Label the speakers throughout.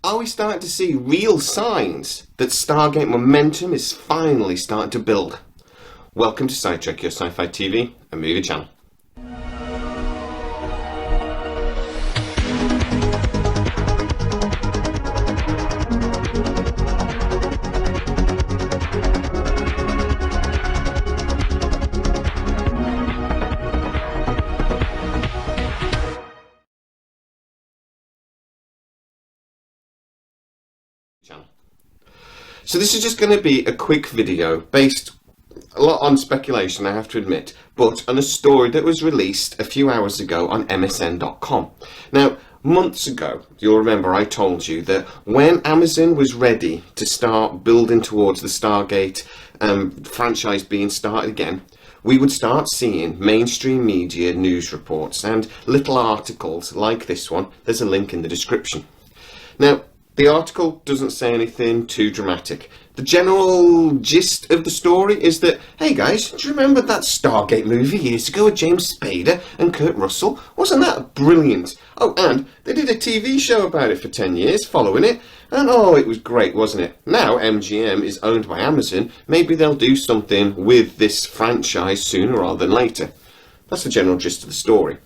Speaker 1: Are we starting to see real signs that Stargate momentum is finally starting to build? Welcome to Sidetrack, your sci-fi TV and movie channel. So this is just going to be a quick video based a lot on speculation, I have to admit, but on a story that was released a few hours ago on MSN.com. Now, months ago, you'll remember I told you that when Amazon was ready to start building towards the Stargate franchise being started again, we would start seeing mainstream media news reports and little articles like this one. There's a link in the description. Now, the article doesn't say anything too dramatic. The general gist of the story is that, hey guys, do you remember that Stargate movie years ago with James Spader and Kurt Russell? Wasn't that brilliant? Oh, and they did a TV show about it for 10 years following it, and oh, it was great, wasn't it? Now MGM is owned by Amazon, maybe they'll do something with this franchise sooner rather than later. That's the general gist of the story.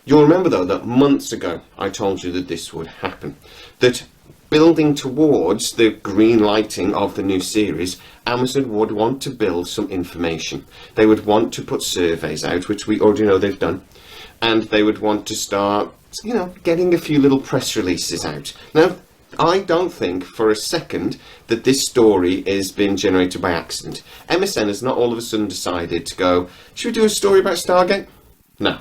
Speaker 1: You'll remember though that months ago I told you that this would happen. That building towards the green lighting of the new series, Amazon would want to build some information. They would want to put surveys out, which we already know they've done. And they would want to start, getting a few little press releases out. Now, I don't think for a second that this story is being generated by accident. MSN has not all of a sudden decided to go, should we do a story about Stargate? No.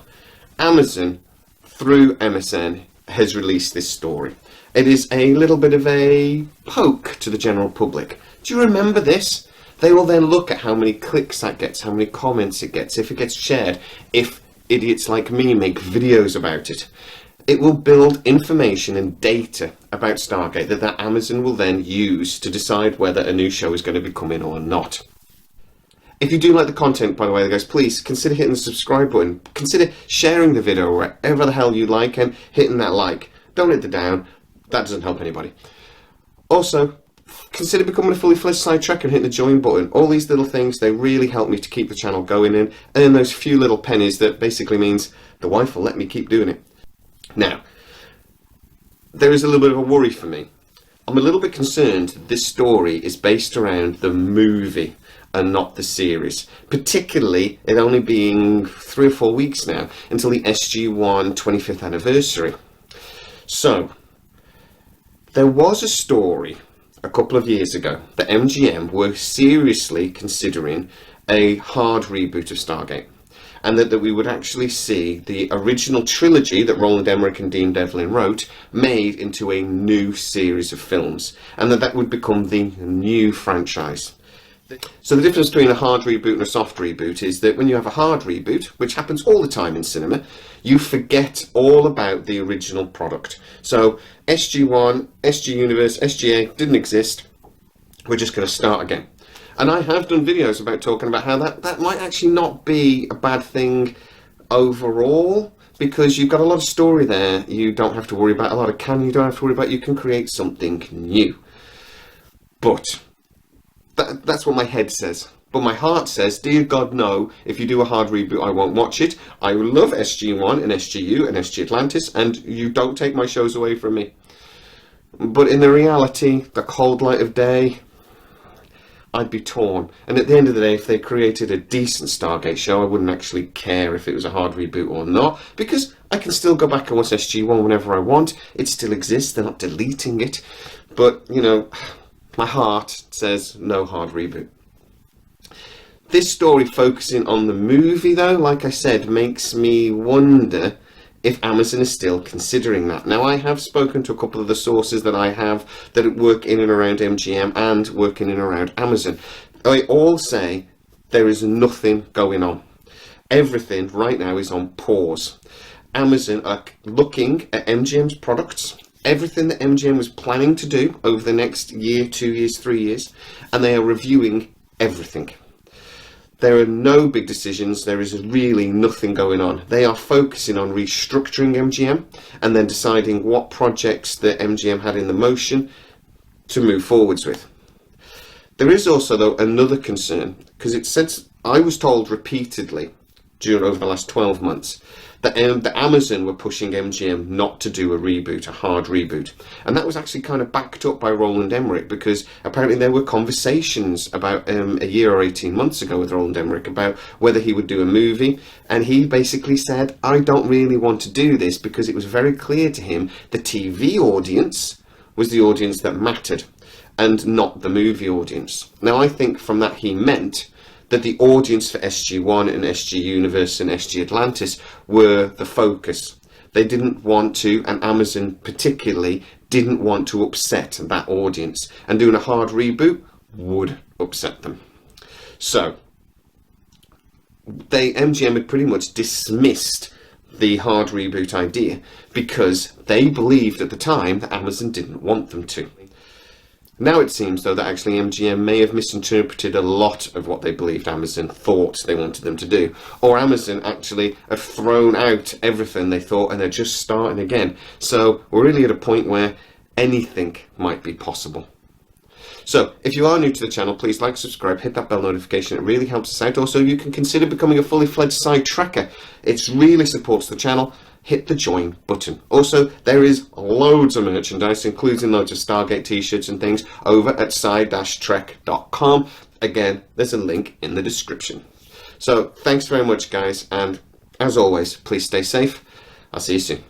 Speaker 1: Amazon, through MSN, has released this story. It is a little bit of a poke to the general public. Do you remember this? They will then look at how many clicks that gets, how many comments it gets, if it gets shared, if idiots like me make videos about it. It will build information and data about Stargate that Amazon will then use to decide whether a new show is going to be coming or not. If you do like the content, by the way, guys, please consider hitting the subscribe button. Consider sharing the video wherever the hell you like and hitting that like. Don't hit the down. That doesn't help anybody. Also, consider becoming a fully fledged sidetracker and hitting the join button. All these little things, they really help me to keep the channel going and earn those few little pennies that basically means the wife will let me keep doing it. Now, there is a little bit of a worry for me. I'm a little bit concerned that this story is based around the movie and not the series, particularly it only being 3 or 4 weeks now until the SG-1 25th anniversary. So, there was a story a couple of years ago that MGM were seriously considering a hard reboot of Stargate, and that we would actually see the original trilogy that Roland Emmerich and Dean Devlin wrote made into a new series of films, and that would become the new franchise. So the difference between a hard reboot and a soft reboot is that when you have a hard reboot, which happens all the time in cinema, you forget all about the original product. So SG-1, SG Universe, SG-A didn't exist. We're just going to start again. And I have done videos about talking about how that might actually not be a bad thing overall, because you've got a lot of story there. You don't have to worry about a lot of canon. You don't have to worry about. You can create something new. But that's what my head says. But my heart says, dear God, no, if you do a hard reboot, I won't watch it. I love SG-1 and SGU and SG Atlantis, and you don't take my shows away from me. But in the reality, the cold light of day, I'd be torn. And at the end of the day, if they created a decent Stargate show, I wouldn't actually care if it was a hard reboot or not, because I can still go back and watch SG-1 whenever I want. It still exists. They're not deleting it. But, my heart says no hard reboot. This story focusing on the movie, though, like I said, makes me wonder if Amazon is still considering that. Now, I have spoken to a couple of the sources that I have that work in and around MGM and work in and around Amazon. They all say there is nothing going on. Everything right now is on pause. Amazon are looking at MGM's products, everything that MGM was planning to do over the next year, 2 years, 3 years, and they are reviewing everything. there are no big decisions. There is really nothing going on. They are focusing on restructuring MGM and then deciding what projects that MGM had in the motion to move forwards with. There is also, though, another concern, because it says, I was told repeatedly over the last 12 months that Amazon were pushing MGM not to do a reboot, a hard reboot. And that was actually kind of backed up by Roland Emmerich, because apparently there were conversations about a year or 18 months ago with Roland Emmerich about whether he would do a movie. And he basically said, I don't really want to do this, because it was very clear to him the TV audience was the audience that mattered and not the movie audience. Now, I think from that he meant that the audience for SG-1 and SG Universe and SG Atlantis were the focus. They didn't want to, and Amazon particularly, didn't want to upset that audience. And doing a hard reboot would upset them. So, MGM had pretty much dismissed the hard reboot idea because they believed at the time that Amazon didn't want them to. Now it seems, though, that actually MGM may have misinterpreted a lot of what they believed Amazon thought they wanted them to do. Or Amazon actually have thrown out everything they thought and they're just starting again. So we're really at a point where anything might be possible. So if you are new to the channel, please like, subscribe, hit that bell notification. It really helps us out. Also, you can consider becoming a fully fledged side tracker. It really supports the channel. Hit the join button. Also, there is loads of merchandise, including loads of Stargate t-shirts and things, over at sci-trek.com. Again, there's a link in the description. So, thanks very much, guys, and as always, please stay safe. I'll see you soon.